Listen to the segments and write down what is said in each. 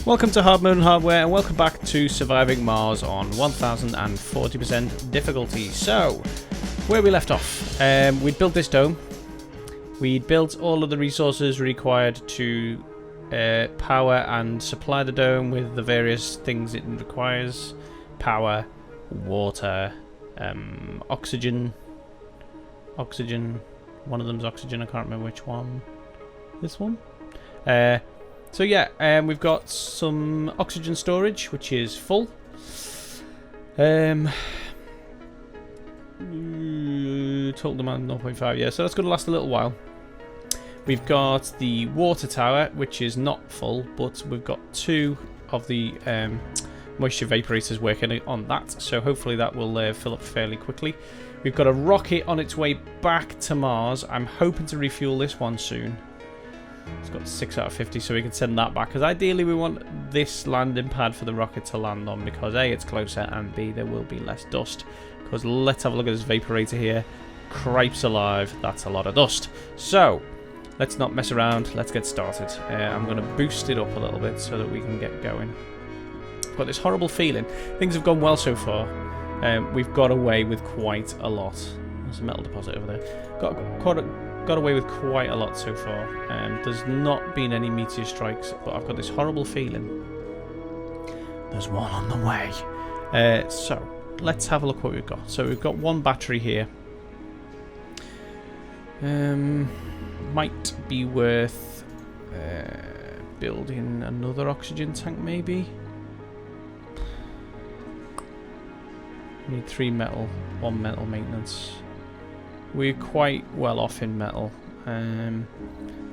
Welcome to Hard Mode and Hardware, and welcome back to Surviving Mars on 1040% difficulty. So, where we left off, we'd built this dome. We'd built all of the resources required to power and supply the dome with the various things it requires. Power, water, oxygen. One of them's oxygen, I can't remember which one. This one? So yeah, we've got some oxygen storage, which is full. Total demand 0.5, yeah, so that's going to last a little while. We've got the water tower, which is not full, but we've got 2 of the moisture vaporators working on that, so hopefully that will fill up fairly quickly. We've got a rocket on its way back to Mars. I'm hoping to refuel this one soon. It's got 6 out of 50, so we can send that back. Because ideally we want this landing pad for the rocket to land on, because A, it's closer, and B, there will be less dust. Because let's have a look at this vaporator here. Cripes alive, that's a lot of dust. So, let's not mess around, let's get started. I'm going to boost it up a little bit so that we can get going. I've got this horrible feeling. Things have gone well so far. We've got away with quite a lot. There's a metal deposit over there. Got away with quite a lot so far. There's not been any meteor strikes, but I've got this horrible feeling there's one on the way. So let's have a look what we've got. So we've got 1 battery here. Might be worth building another oxygen tank, maybe. We need 3 metal, 1 metal maintenance. We're quite well off in metal.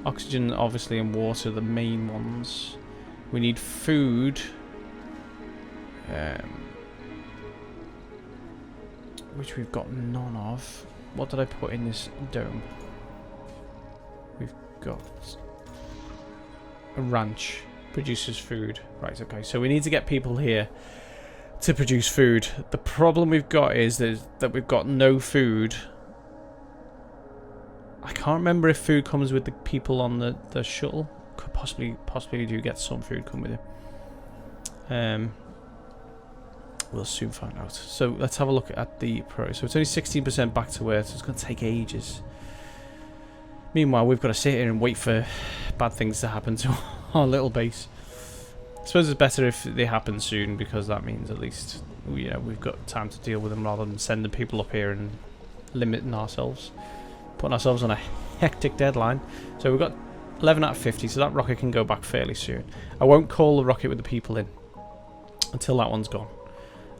Oxygen, obviously, and water are the main ones. We need food. Which we've got none of. What did I put in this dome? We've got a ranch. Produces food. Right, okay. So we need to get people here to produce food. The problem we've got is that we've got no food. I can't remember if food comes with the people on the shuttle. Could possibly do get some food come with it. We'll soon find out. So let's have a look at the pro. So it's only 16% back to Earth, so it's going to take ages. Meanwhile, we've got to sit here and wait for bad things to happen to our little base. I suppose it's better if they happen soon, because that means at least we've got time to deal with them rather than sending people up here and limiting ourselves. Putting ourselves on a hectic deadline. So we've got 11 out of 50, so that rocket can go back fairly soon. I won't call the rocket with the people in until that one's gone,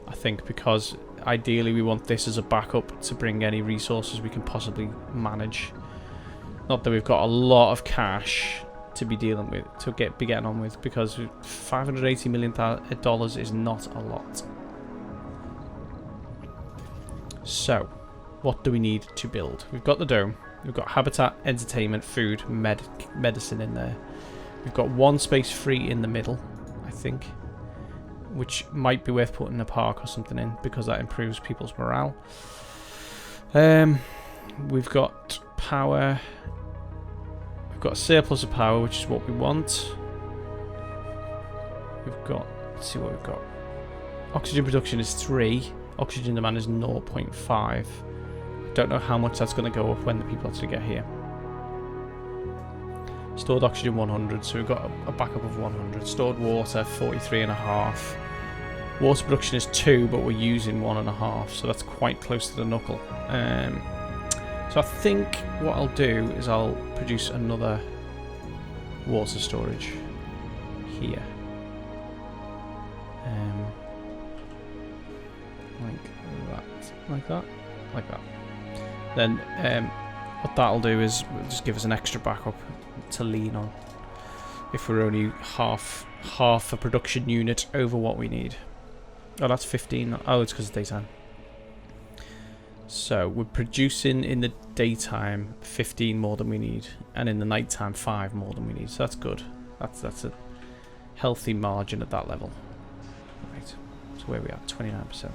I think, because ideally we want this as a backup to bring any resources we can possibly manage. Not that we've got a lot of cash to be dealing with, to be getting on with, because $580 million is not a lot. So, what do we need to build? We've got the dome. We've got habitat, entertainment, food, medicine in there. We've got 1 space free in the middle, I think, which might be worth putting a park or something in, because that improves people's morale. We've got power. We've got a surplus of power, which is what we want. We've got, let's see what we've got. Oxygen production is 3. Oxygen demand is 0.5. Don't know how much that's going to go up when the people actually get here. Stored oxygen 100, so we've got a backup of 100. Stored water 43.5. Water production is 2, but we're using 1.5, so that's quite close to the knuckle. So I think what I'll do is I'll produce another water storage here. Like that. Then what that'll do is just give us an extra backup to lean on if we're only half a production unit over what we need. Oh, that's 15. Oh, it's because it's daytime. So we're producing in the daytime 15 more than we need, and in the nighttime 5 more than we need. So that's good. That's a healthy margin at that level. Right. So where are we at? 29%.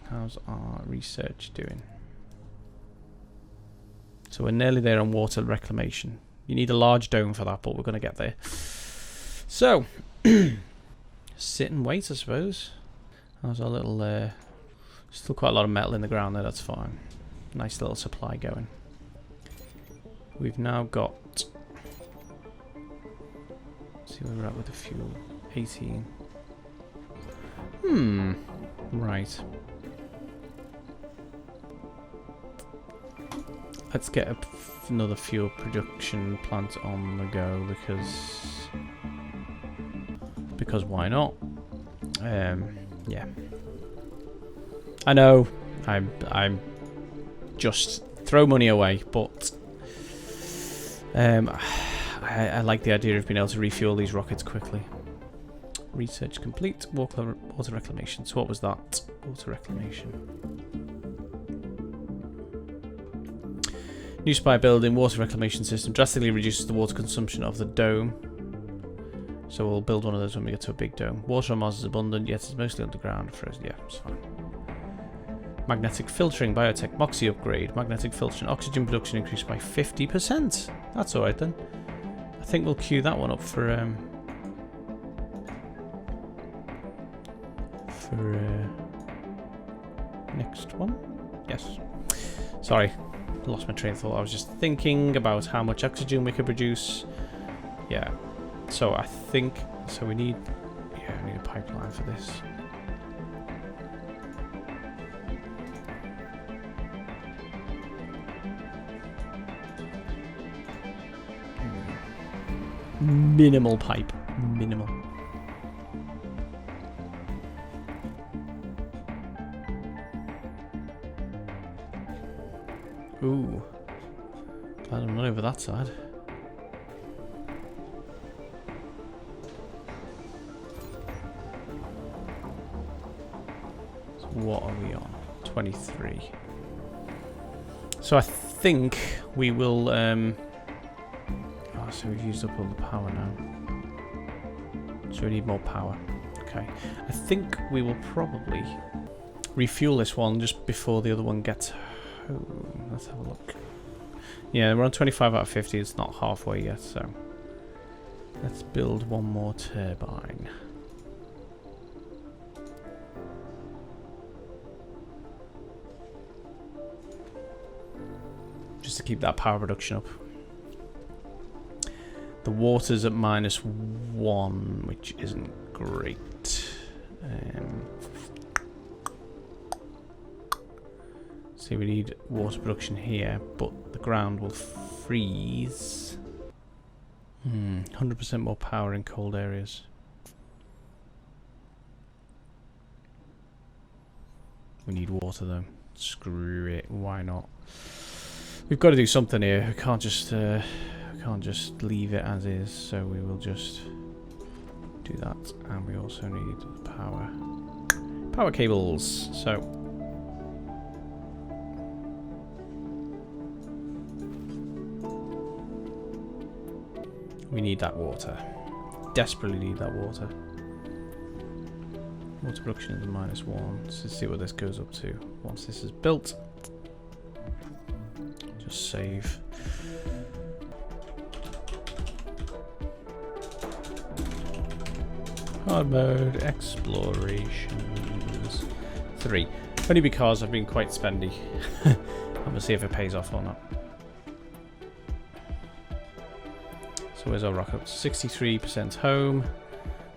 How's our research doing? So we're nearly there on water reclamation. You need a large dome for that, but we're going to get there. So, sit and wait, I suppose. How's our little... still quite a lot of metal in the ground there, that's fine. Nice little supply going. We've now got... Let's see where we're at with the fuel. 18. Right. Let's get another fuel production plant on the go because why not? Yeah. I know I'm just throw money away, but I like the idea of being able to refuel these rockets quickly. Research complete. Water reclamation. So what was that? Water reclamation. New spy building. Water reclamation system. Drastically reduces the water consumption of the dome. So we'll build one of those when we get to a big dome. Water on Mars is abundant, yet it's mostly underground. Frozen. Yeah, it's fine. Magnetic filtering. Biotech. Moxie upgrade. Magnetic filtering. Oxygen production increased by 50%. That's alright then. I think we'll queue that one up for next one. Yes. Sorry, lost my train of thought. I was just thinking about how much oxygen we could produce. Yeah. So I think we need I need a pipeline for this. Minimal pipe. Minimal. Ooh. Glad I'm not over that side. So what are we on? 23. So I think we will so we've used up all the power now. So we need more power. Okay. I think we will probably refuel this one just before the other one gets home. Let's have a look. Yeah, we're on 25 out of 50. It's not halfway yet, so let's build one more turbine. Just to keep that power production up. The water's at -1, which isn't great. See, we need water production here, but the ground will freeze. 100% more power in cold areas. We need water though. Screw it. Why not? We've got to do something here. We can't just leave it as is. So we will just do that, and we also need power cables. So we need that water. Desperately need that water. Water production is -1. Let's see what this goes up to once this is built. Just save. Hard mode, explorations 3. Only because I've been quite spendy. I'm gonna see if it pays off or not. So where's our rocket? 63% home.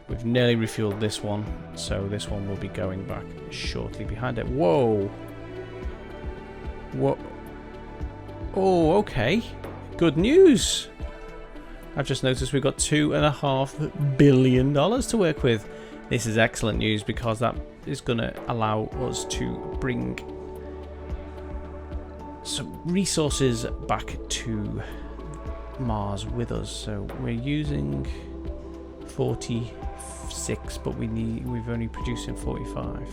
We've nearly refueled this one, so this one will be going back shortly behind it. Whoa! What? Oh, okay. Good news. I've just noticed we've got $2.5 billion to work with. This is excellent news because that is going to allow us to bring some resources back to Mars with us. So we're using 46, but we've only producing 45.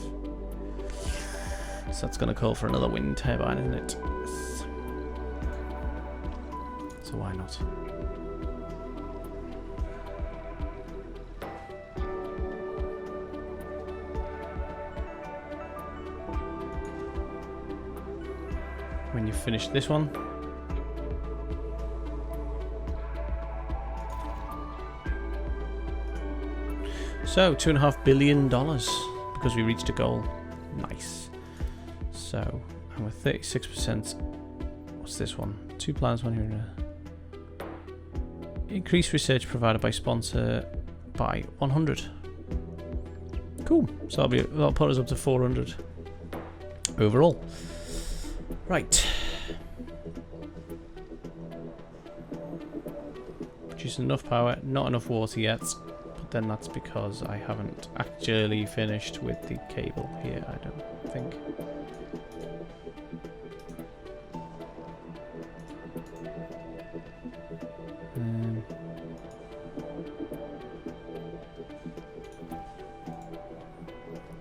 So that's going to call for another wind turbine, isn't it? Yes. So why not? When you finish this one, So, $2.5 billion because we reached a goal. Nice. So, and we're 36%. What's this one? 2 plans, 1 here. Increased research provided by sponsor by 100. Cool. So that'll put us up to 400 overall. Right. Producing enough power, not enough water yet. But then that's because I haven't actually finished with the cable here, I don't think.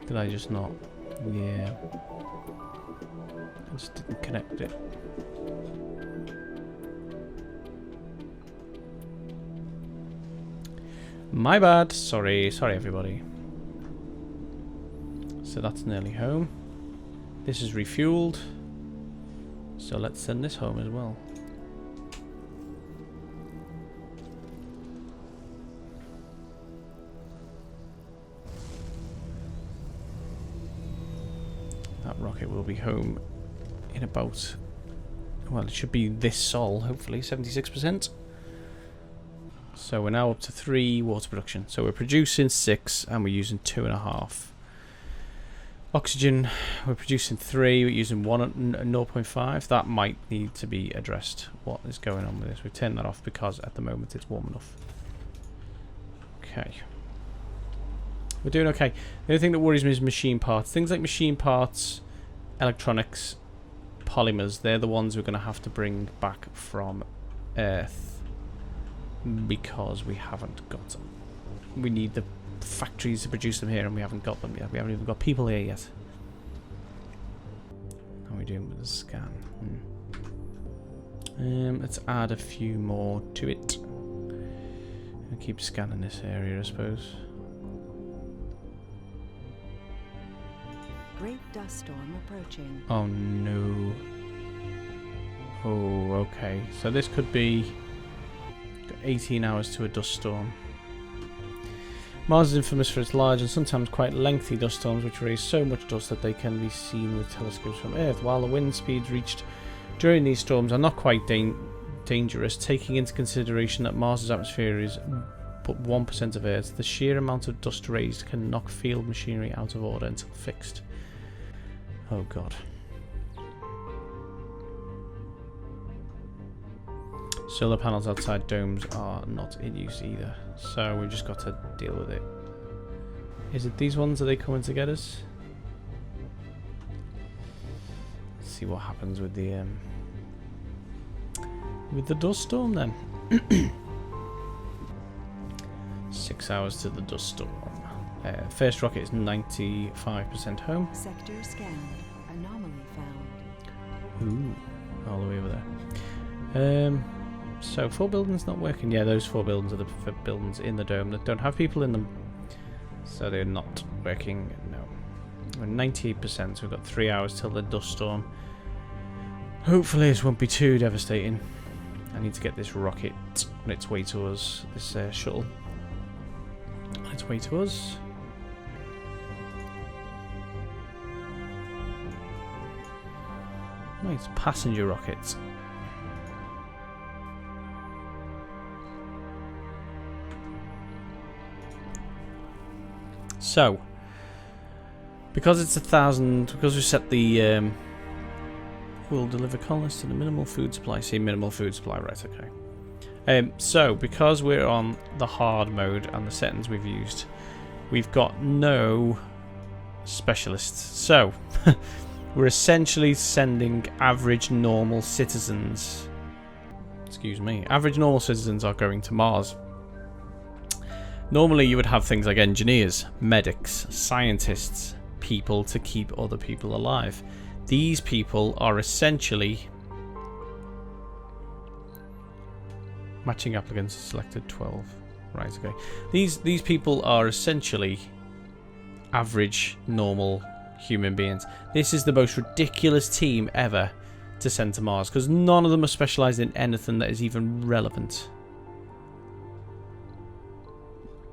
Did I just not? Yeah. I just didn't connect it. My bad. Sorry everybody. So that's nearly home. This is refueled. So let's send this home as well. That rocket will be home in about, well, it should be this sol, hopefully, 76%. So we're now up to 3 water production. So we're producing 6 and we're using 2.5. Oxygen, we're producing 3, we're using 1 at 0.5. That might need to be addressed. What is going on with this? We've turned that off because at the moment it's warm enough. Okay. We're doing okay. The only thing that worries me is machine parts. Things like machine parts, electronics, polymers, they're the ones we're going to have to bring back from Earth because we haven't got them. We need the factories to produce them here and we haven't got them yet. We haven't even got people here yet. How are we doing with the scan? Let's add a few more to it. I'll keep scanning this area, I suppose. Great dust storm approaching. Oh no. Oh, okay. So this could be 18 hours to a dust storm. Mars is infamous for its large and sometimes quite lengthy dust storms which raise so much dust that they can be seen with telescopes from Earth. While the wind speeds reached during these storms are not quite dangerous, taking into consideration that Mars's atmosphere is but 1% of Earth's, the sheer amount of dust raised can knock field machinery out of order until fixed. Oh god. Solar panels outside domes are not in use either, so we've just got to deal with it. Is it these ones? Are they coming to get us? Let's see what happens with the dust storm then. 6 hours to the dust storm. First rocket is 95% home. Sector scanned. Anomaly found. Ooh, all the way over there. So 4 buildings not working. Yeah, those 4 buildings are the buildings in the dome that don't have people in them. So they're not working, no. We're 98%, so we've got 3 hours till the dust storm. Hopefully this won't be too devastating. I need to get this rocket on its way to us, this shuttle. On its way to us. Nice passenger rockets. So, because it's 1,000, because we set the will deliver colonists to the minimal food supply. See, minimal food supply, right? Okay. So because we're on the hard mode and the settings we've used, we've got no specialists. So we're essentially sending average normal citizens. Excuse me. Average normal citizens are going to Mars. Normally you would have things like engineers, medics, scientists, people to keep other people alive. These people are essentially matching applicants selected 12. Right, okay. These people are essentially average normal human beings. This is the most ridiculous team ever to send to Mars because none of them are specialized in anything that is even relevant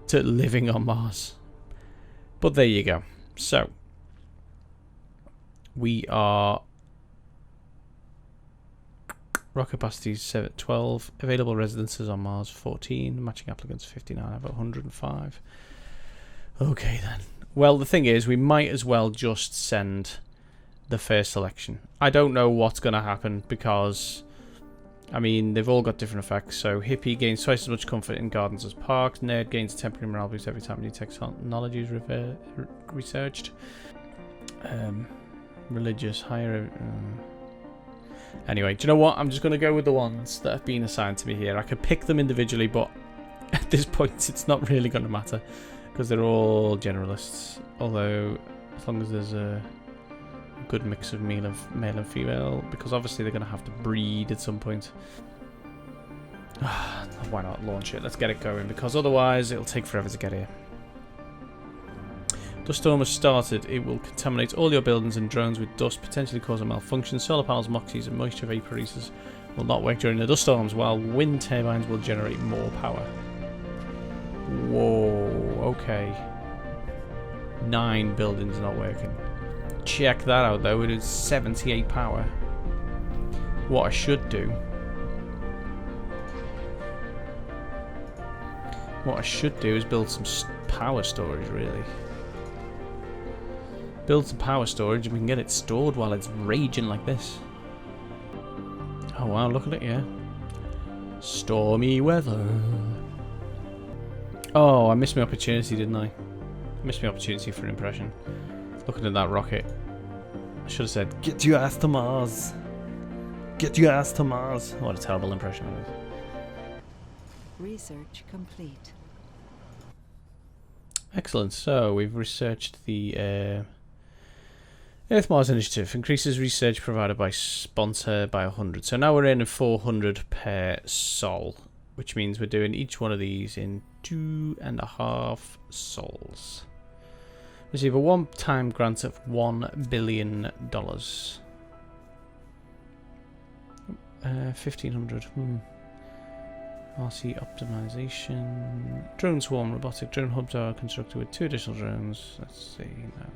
to living on Mars. But there you go. So we are rocket capacity 12, available residences on Mars 14, matching applicants 59 out of 105. Okay then. Well, the thing is, we might as well just send the first selection. I don't know what's going to happen because, I mean, they've all got different effects. So hippie gains twice as much comfort in gardens as parks. Nerd gains a temporary morale boost every time new technology is researched. Religious, higher... Anyway, do you know what? I'm just going to go with the ones that have been assigned to me here. I could pick them individually, but at this point it's not really going to matter because they're all generalists. Although, as long as there's a good mix of male and female, because obviously they're going to have to breed at some point. Why not launch it? Let's get it going, because otherwise it'll take forever to get here. Dust storm has started. It will contaminate all your buildings and drones with dust, potentially causing malfunction. Solar panels, moxies, and moisture vaporizers will not work during the dust storms, while wind turbines will generate more power. Whoa, okay. 9 buildings not working. Check that out though, it is 78 power. What I should do... is build some power storage, really. Build some power storage and we can get it stored while it's raging like this. Oh wow, look at it, yeah. Stormy weather. Oh, I missed my opportunity, didn't I? Missed my opportunity for an impression. Looking at that rocket. I should have said, get your ass to Mars. Get your ass to Mars. What a terrible impression it is. Research complete. Excellent. So we've researched the Earth-Mars Initiative. Increases research provided by sponsor by 100. So now we're earning 400 per sol, which means we're doing each one of these in 2.5 sols. Receive a one-time grant of $1 billion. 1,500. RC optimization. Drone swarm. Robotic drone hubs are constructed with 2 additional drones. Let's see now.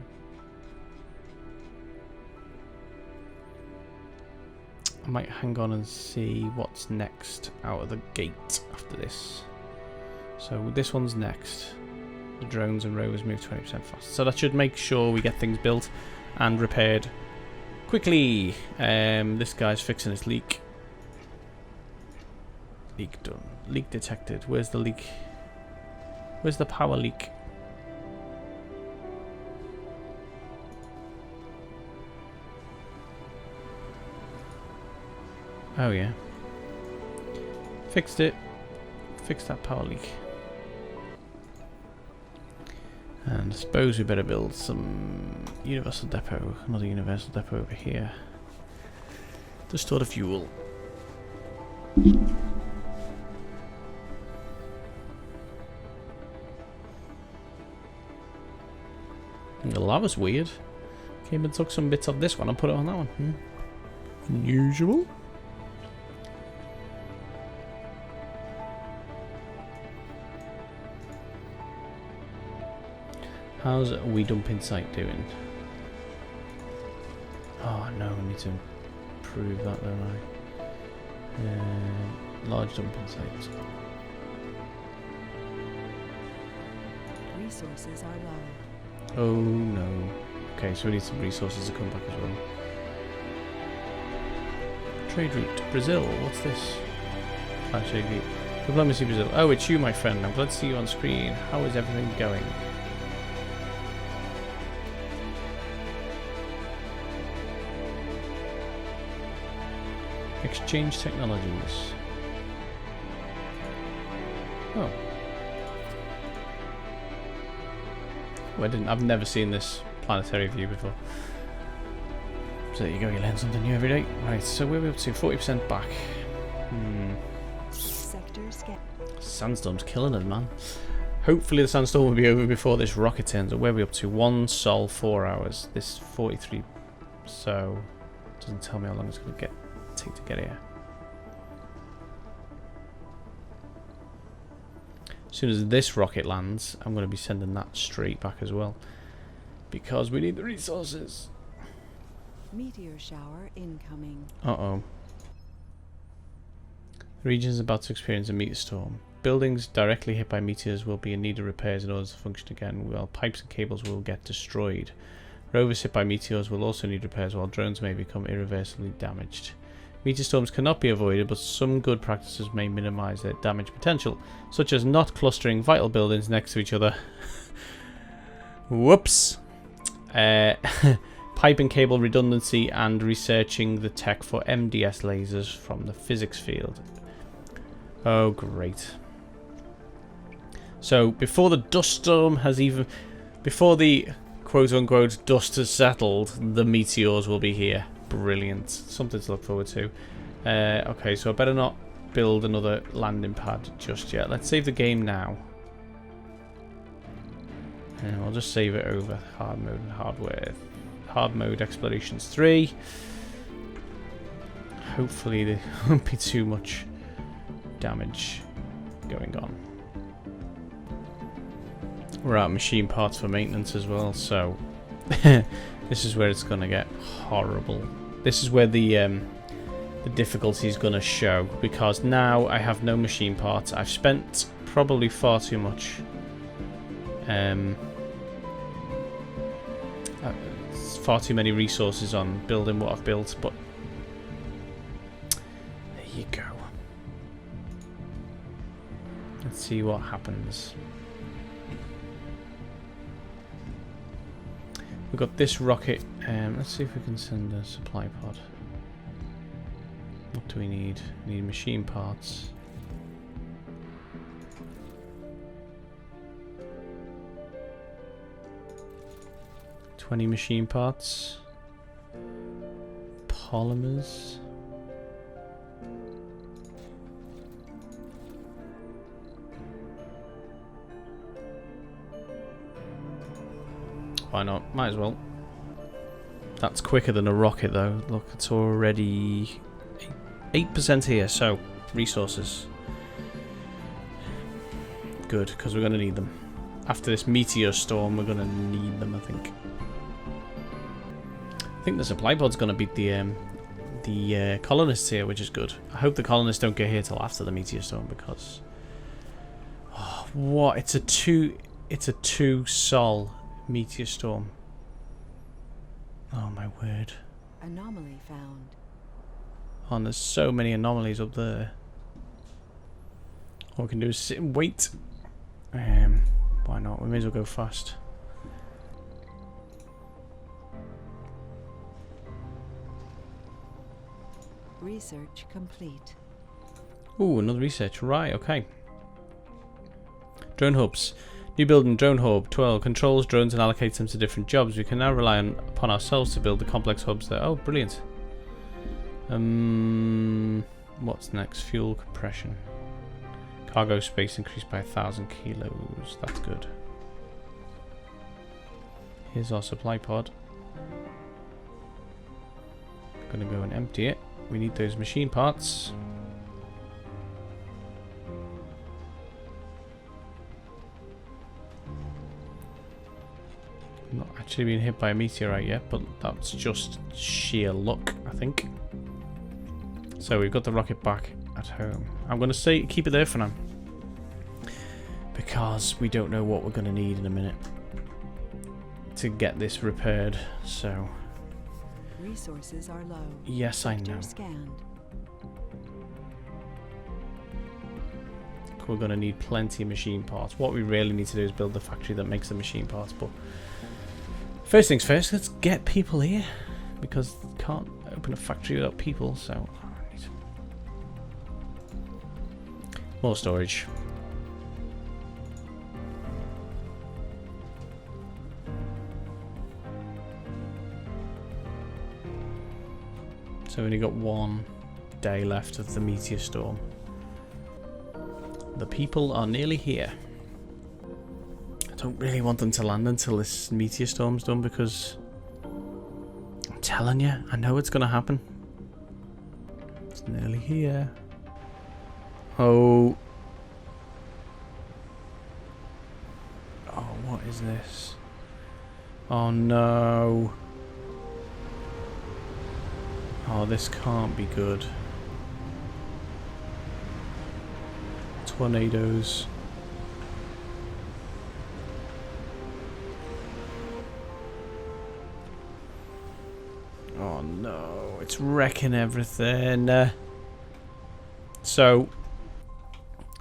I might hang on and see what's next out of the gate after this. So this one's next. The drones and rovers move 20% faster. So that should make sure we get things built and repaired quickly. This guy's fixing his leak. Leak done. Leak detected. Where's the leak? Where's the power leak? Oh yeah. Fixed it. Fixed that power leak. And I suppose we better build some universal depot. Another universal depot over here. To store the fuel. The lava's weird. Came and took some bits of this one and put it on that one. Unusual. How's we dumping site doing? Oh no, I need to improve that, don't I? Large dumping sites. Resources are low. Oh no. Okay, so we need some resources to come back as well. Trade route. Brazil, what's this? Trade route. Diplomacy Brazil. Oh, it's you, my friend. I'm glad to see you on screen. How is everything going? Exchange technologies. Oh. Well, I've never seen this planetary view before. So there you go, you learn something new every day. Right, so where are we up to? 40% back. Sector scan. Sandstorm's killing us, man. Hopefully the sandstorm will be over before this rocket turns up. Where are we up to? 1 sol, 4 hours. This 43. So, doesn't tell me how long it's going to take to get here. As soon as this rocket lands, I'm going to be sending that straight back as well. Because we need the resources. Meteor shower incoming. Uh-oh. The region is about to experience a meteor storm. Buildings directly hit by meteors will be in need of repairs in order to function again, while pipes and cables will get destroyed. Rovers hit by meteors will also need repairs, while drones may become irreversibly damaged. Meteor storms cannot be avoided, but some good practices may minimize their damage potential, such as not clustering vital buildings next to each other. Whoops! Pipe and cable redundancy and researching the tech for MDS lasers from the physics field. Oh, great. So, before the dust storm has even... Before the quote-unquote dust has settled, the meteors will be here. Brilliant. Something to look forward to. Okay, so I better not build another landing pad just yet. Let's save the game now. And I'll just save it over hard mode and hardware. Hard mode explorations 3. Hopefully there won't be too much damage going on. We're out of machine parts for maintenance as well, so this is where it's gonna get horrible. This is where the difficulty is gonna show, because now I have no machine parts. I've spent probably far too much. Far too many resources on building what I've built, but there you go. Let's see what happens. We've got this rocket. Let's see if we can send a supply pod. What do we need? We need machine parts. $20 machine parts. Polymers. Why not? Might as well. That's quicker than a rocket though. Look, it's already 8% here, so resources. Good, because we're going to need them. After this meteor storm, we're going to need them, I think. I think the supply pod's going to beat the colonists here, which is good. I hope the colonists don't get here till after the meteor storm, because... Oh, what? It's a two sol meteor storm. Oh my word. Anomaly found. Oh, and there's so many anomalies up there. All we can do is sit and wait. Why not? We may as well go fast. Research complete. Ooh, another research. Right, okay. Drone hubs. New building drone hub. 12 controls drones and allocates them to different jobs. We can now rely upon ourselves to build the complex hubs there. Oh, brilliant. What's next? Fuel compression. Cargo space increased by 1,000 kilos. That's good. Here's our supply pod. Gonna go and empty it. We need those machine parts. Not actually been hit by a meteorite yet, but that's just sheer luck, I think. So we've got the rocket back at home. I'm going to keep it there for now, because we don't know what we're going to need in a minute to get this repaired. So resources are low. Yes, I know. Scanned. We're going to need plenty of machine parts. What we really need to do is build the factory that makes the machine parts. But first things first, let's get people here, because you can't open a factory without people. So more storage. So we only got 1 day left of the meteor storm. The people are nearly here. I don't really want them to land until this meteor storm's done, because I'm telling you, I know it's gonna happen. It's nearly here. Oh. is this? Oh no. Oh, this can't be good. Tornadoes. Oh no, it's wrecking everything. So,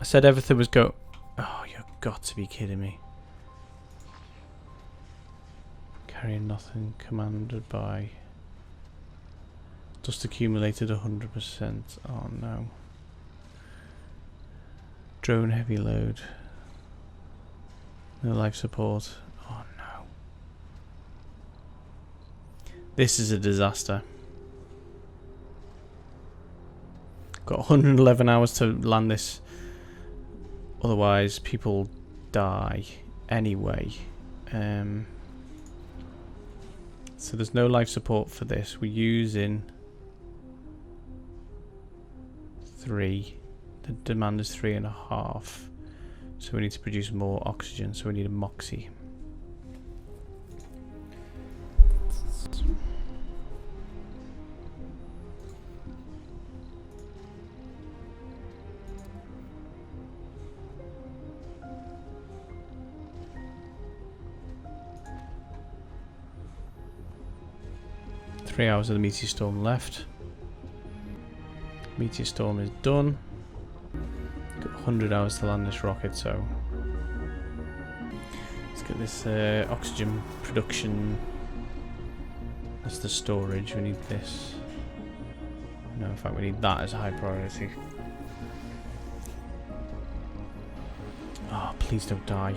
I said everything was go. Oh, you've got to be kidding me. Carrying nothing, commanded by. Dust accumulated 100%. Oh no. Drone heavy load. No life support. Oh no. This is a disaster. Got 111 hours to land this. Otherwise, people die anyway. So there's no life support for this. We're using 3. The demand is 3.5. So we need to produce more oxygen. So we need a moxie. Three hours of the meteor storm left. Meteor storm is done. Got 100 hours to land this rocket, so let's get this oxygen production. That's the storage. We need this. No, in fact, we need that as a high priority. Oh, please don't die.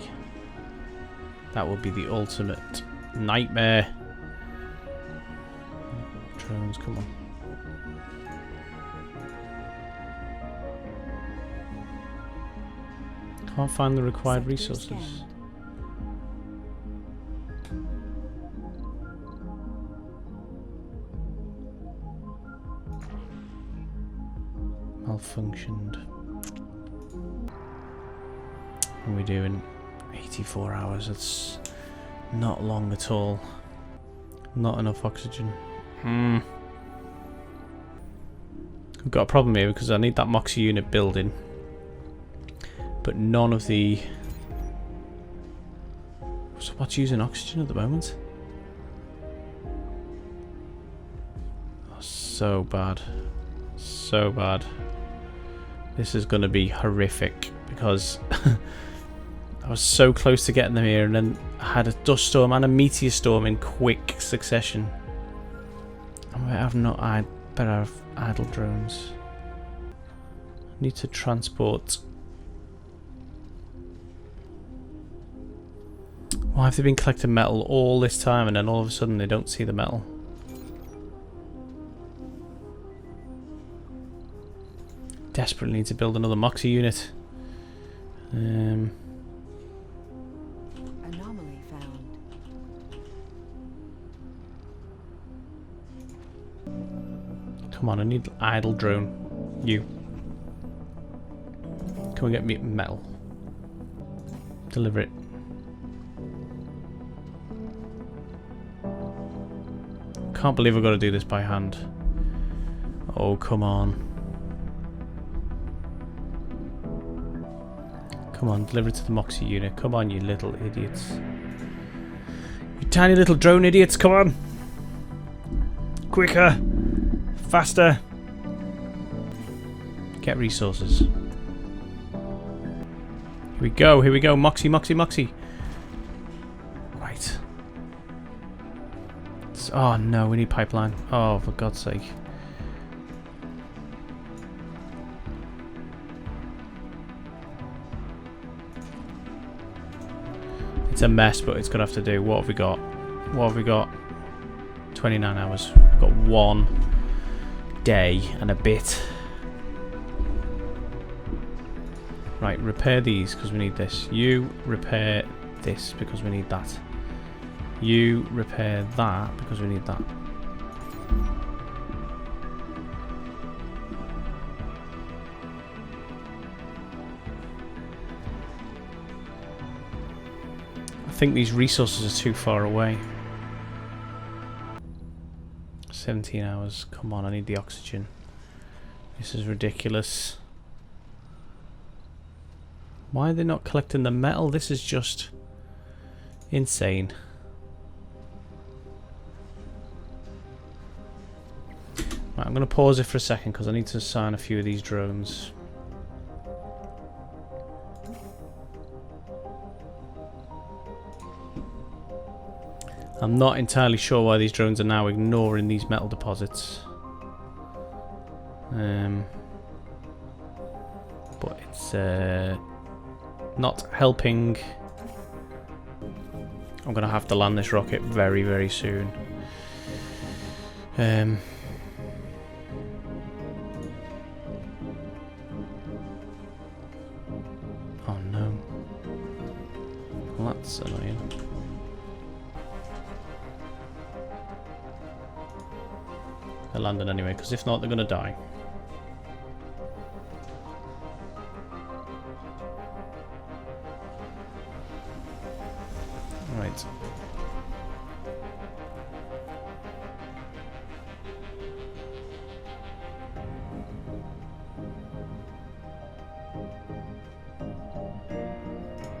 That would be the ultimate nightmare. Drones, come on. Can't find the required Sector resources. scanned. Malfunctioned. What are we doing? 84 hours. That's not long at all. Not enough oxygen. I've got a problem here because I need that Moxie unit building, but none of the. So what's using oxygen at the moment? Oh, so bad. So bad. This is going to be horrific because I was so close to getting them here, and then I had a dust storm and a meteor storm in quick succession. I better have idle drones. I need to transport. Why have they been collecting metal all this time and then all of a sudden they don't see the metal? Desperately need to build another Moxie unit. Anomaly found. Come on, I need idle drone. You. Can we get me metal? Deliver it. Can't believe I've got to do this by hand. Oh, come on. Come on, deliver it to the Moxie unit. Come on, you little idiots. You tiny little drone idiots, come on! Quicker! Faster! Get resources. Here we go, Moxie, Moxie, Moxie! Right. Oh no, we need pipeline. Oh, for God's sake. It's a mess, but it's gonna have to do. What have we got? What have we got? 29 hours. We've got 1 day and a bit. Right, repair these because we need this. You repair this because we need that. You repair that because we need that. I think these resources are too far away. 17 hours. Come on, I need the oxygen. This is ridiculous. Why are they not collecting the metal? This is just insane. Right, I'm going to pause it for a second because I need to assign a few of these drones. I'm not entirely sure why these drones are now ignoring these metal deposits. But it's not helping. I'm going to have to land this rocket very, very soon. Oh no. Well, that's annoying. They're landing anyway, because if not, they're going to die. Right.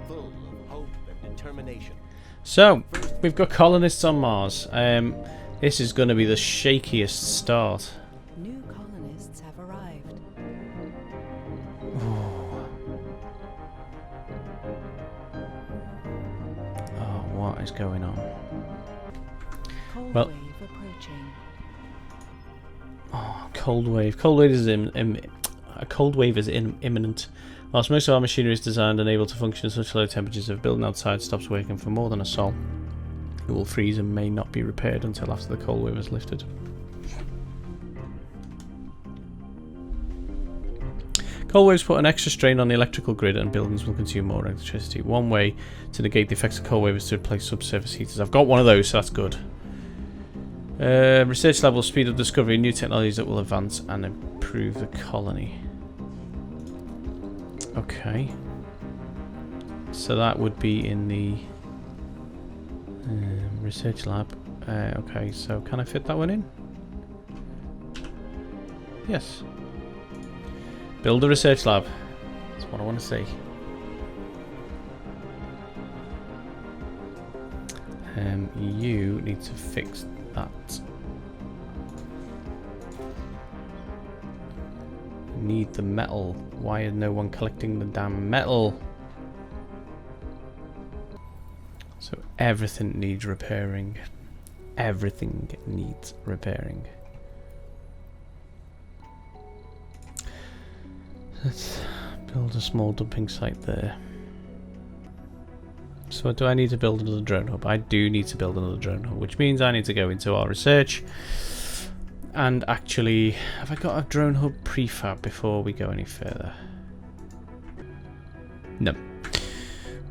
Full of hope and determination. So, we've got colonists on Mars. This is going to be the shakiest start. New colonists have arrived. Oh, what is going on? Cold Well- wave approaching. Oh, cold wave. Cold wave is a cold wave is imminent. Whilst most of our machinery is designed and able to function at such low temperatures, if a building outside stops working for more than a sol, it will freeze and may not be repaired until after the cold wave is lifted. Cold waves put an extra strain on the electrical grid and buildings will consume more electricity. One way to negate the effects of cold wave is to replace subsurface heaters. I've got one of those, so that's good. Research lab will speed up discovery of new technologies that will advance and improve the colony. Okay. So that would be in the research lab. Okay, so can I fit that one in? Yes. Build a research lab. That's what I want to see. You need to fix that. Need the metal. Why is no one collecting the damn metal? So everything needs repairing. Everything needs repairing. Let's build a small dumping site there. So do I need to build another drone hub? I do need to build another drone hub, which means I need to go into our research. And actually, have I got a drone hub prefab before we go any further? No.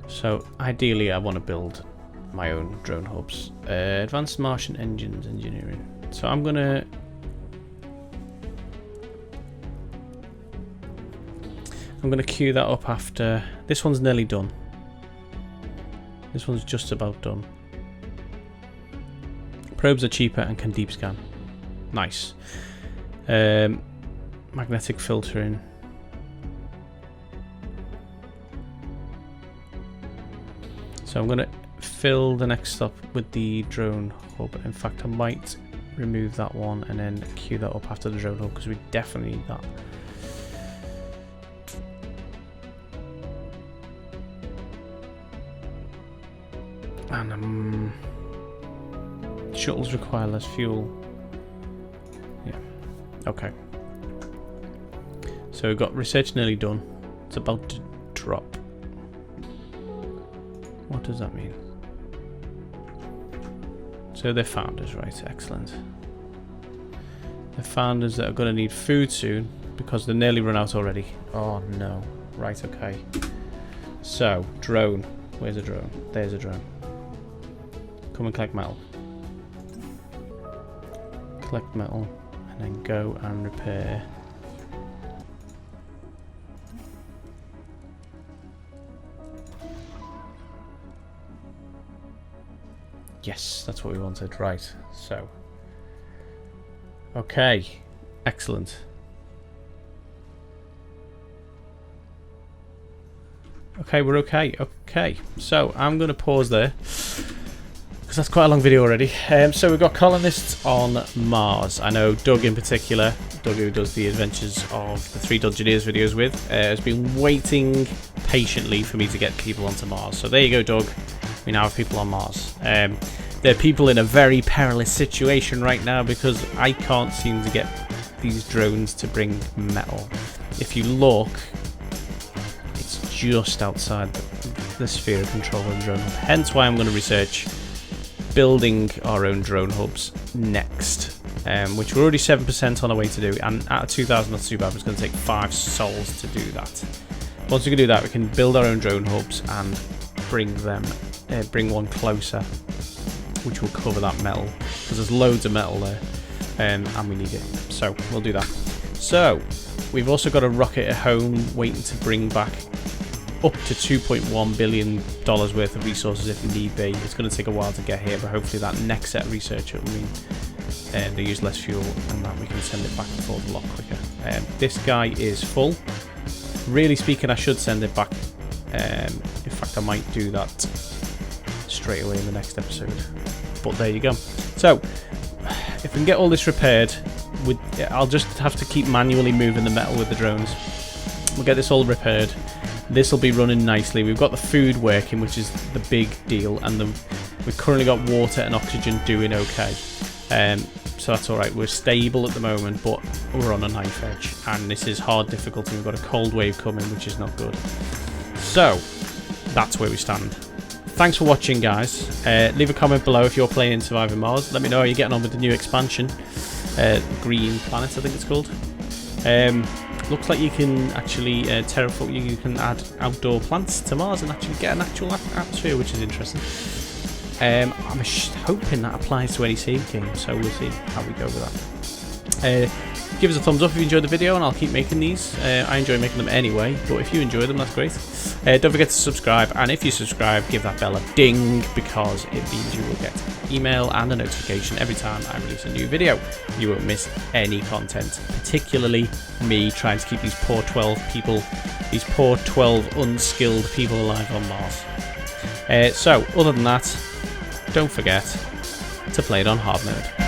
So ideally I want to build my own drone hubs. Advanced Martian Engines Engineering. So I'm gonna queue that up after this one's nearly done. This one's just about done. Probes are cheaper and can deep scan. Nice. Magnetic filtering. So I'm gonna fill the next stop with the drone hub. In fact, I might remove that one and then queue that up after the drone hub because we definitely need that. And shuttles require less fuel. Yeah. Okay. So we've got research nearly done. It's about to drop. What does that mean? So they're founders, right? Excellent. They're founders that are going to need food soon because they're nearly run out already. Oh no. Right, okay. So, drone. Where's a drone? There's a drone. Come and collect metal. Collect metal and then go and repair. Yes, that's what we wanted. Right, so. Okay, excellent. Okay, we're okay. Okay, so I'm going to pause there because that's quite a long video already. So we've got colonists on Mars. I know Doug in particular, Doug who does the Adventures of the Three Dungeoneers videos with, has been waiting patiently for me to get people onto Mars. So there you go, Doug. We now have people on Mars. There are people in a very perilous situation right now because I can't seem to get these drones to bring metal. If you look, it's just outside the sphere of control of the drone hub. Hence why I'm going to research building our own drone hubs next, which we're already 7% on our way to do, and at 2,000 not too bad, but it's going to take 5 souls to do that. Once we can do that, we can build our own drone hubs and bring one closer, which will cover that metal, because there's loads of metal there, and we need it, so we'll do that. So we've also got a rocket at home waiting to bring back up to $2.1 billion worth of resources if need be. It's going to take a while to get here, but hopefully that next set of research will mean they use less fuel and that we can send it back and forth a lot quicker. This guy is full. Really speaking, I should send it back. In fact, I might do that straight away in the next episode. But there you go. So, if we can get all this repaired, I'll just have to keep manually moving the metal with the drones. We'll get this all repaired. This will be running nicely. We've got the food working, which is the big deal, and we've currently got water and oxygen doing okay. So that's alright. We're stable at the moment, but we're on a knife edge, and this is hard difficulty. We've got a cold wave coming, which is not good. So, that's where we stand. Thanks for watching, guys. Leave a comment below if you're playing Surviving Mars. Let me know how you're getting on with the new expansion. Green Planet, I think it's called. Looks like you can actually terraform. You can add outdoor plants to Mars and actually get an actual atmosphere, which is interesting. I'm hoping that applies to any save game, so we'll see how we go with that. Give us a thumbs up if you enjoyed the video, and I'll keep making these. I enjoy making them anyway, but if you enjoy them, that's great. Don't forget to subscribe, and if you subscribe, give that bell a ding, because it means you will get email and a notification every time I release a new video. You won't miss any content, particularly me trying to keep these poor 12 people, these poor 12 unskilled people alive on Mars. So, other than that, don't forget to play it on hard mode.